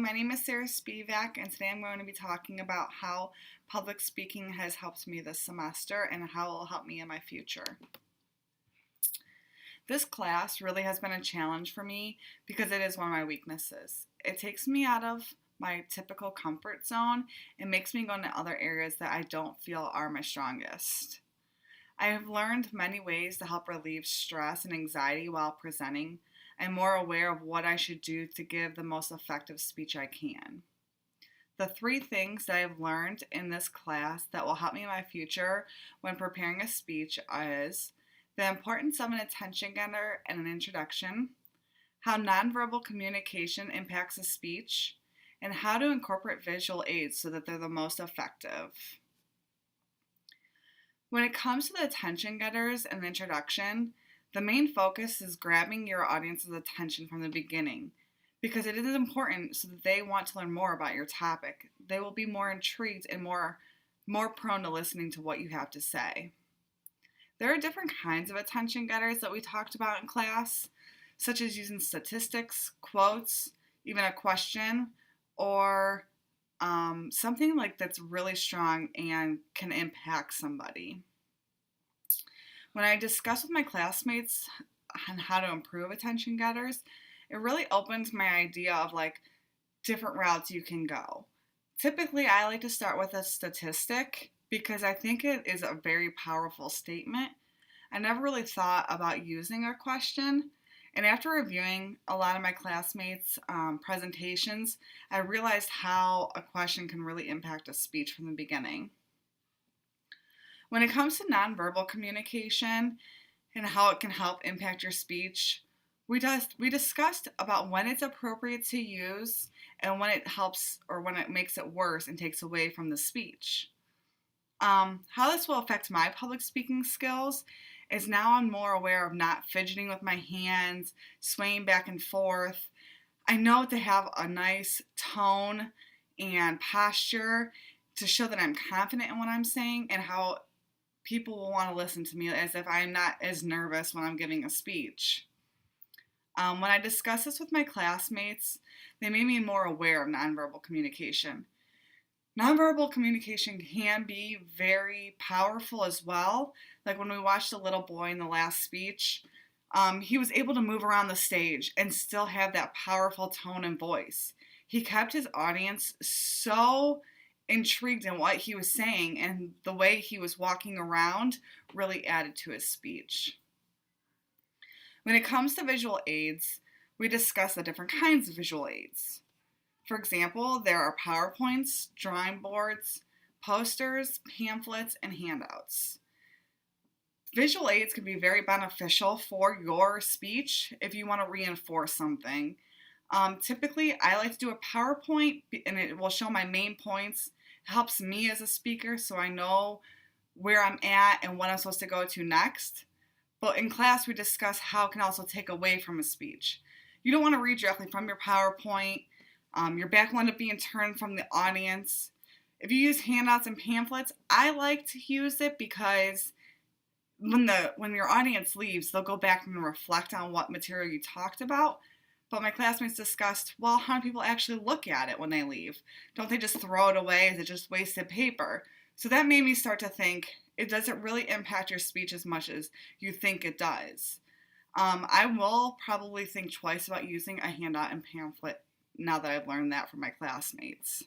my name is Sarah Spivak, and today I'm going to be talking about how public speaking has helped me this semester and how it will help me in my future. This class really has been a challenge for me because it is one of my weaknesses. It takes me out of my typical comfort zone and makes me go into other areas that I don't feel are my strongest. I have learned many ways to help relieve stress and anxiety while presenting. I'm more aware of what I should do to give the most effective speech I can. The three things that I've learned in this class that will help me in my future when preparing a speech is the importance of an attention getter and an introduction, how nonverbal communication impacts a speech, and how to incorporate visual aids so that they're the most effective. When it comes to the attention getters and the introduction, the main focus is grabbing your audience's attention from the beginning because it is important so that they want to learn more about your topic. They will be more intrigued and more prone to listening to what you have to say. There are different kinds of attention getters that we talked about in class, such as using statistics, quotes, even a question, or something like that's really strong and can impact somebody. When I discussed with my classmates on how to improve attention getters, it really opened my idea of different routes you can go. Typically, I like to start with a statistic because I think it is a very powerful statement. I never really thought about using a question, and after reviewing a lot of my classmates' presentations, I realized how a question can really impact a speech from the beginning. When it comes to nonverbal communication and how it can help impact your speech, we discussed about when it's appropriate to use and when it helps or when it makes it worse and takes away from the speech. How this will affect my public speaking skills is now I'm more aware of not fidgeting with my hands, swaying back and forth. I know to have a nice tone and posture to show that I'm confident in what I'm saying and how people will want to listen to me as if I'm not as nervous when I'm giving a speech. When I discussed this with my classmates, they made me more aware of nonverbal communication. Nonverbal communication can be very powerful as well. Like when we watched the little boy in the last speech, he was able to move around the stage and still have that powerful tone and voice. He kept his audience so intrigued in what he was saying, and the way he was walking around really added to his speech. When it comes to visual aids, we discuss the different kinds of visual aids. For example, there are PowerPoints, drawing boards, posters, pamphlets, and handouts. Visual aids can be very beneficial for your speech if you want to reinforce something. Typically, I like to do a PowerPoint and it will show my main points. It helps me as a speaker so I know where I'm at and what I'm supposed to go to next. But in class, we discuss how it can also take away from a speech. You don't want to read directly from your PowerPoint. Your back will end up being turned from the audience. If you use handouts and pamphlets, I like to use it because when your audience leaves, they'll go back and reflect on what material you talked about. But my classmates discussed, well, how do people actually look at it when they leave? Don't they just throw it away? Is it just wasted paper? So that made me start to think, it doesn't really impact your speech as much as you think it does. I will probably think twice about using a handout and pamphlet now that I've learned that from my classmates.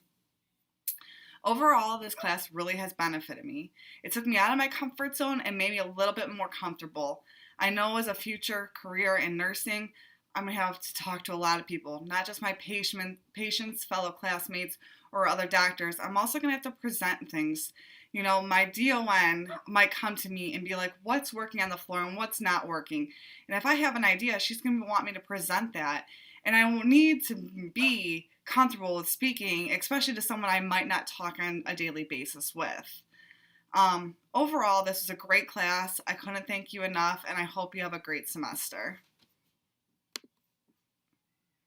Overall, this class really has benefited me. It took me out of my comfort zone and made me a little bit more comfortable. I know as a future career in nursing, I'm going to have to talk to a lot of people, not just my patients, fellow classmates, or other doctors. I'm also going to have to present things. You know, my DON might come to me and be like, what's working on the floor and what's not working? And if I have an idea, she's going to want me to present that. And I will need to be comfortable with speaking, especially to someone I might not talk on a daily basis with. Overall, this was a great class. I couldn't thank you enough, and I hope you have a great semester.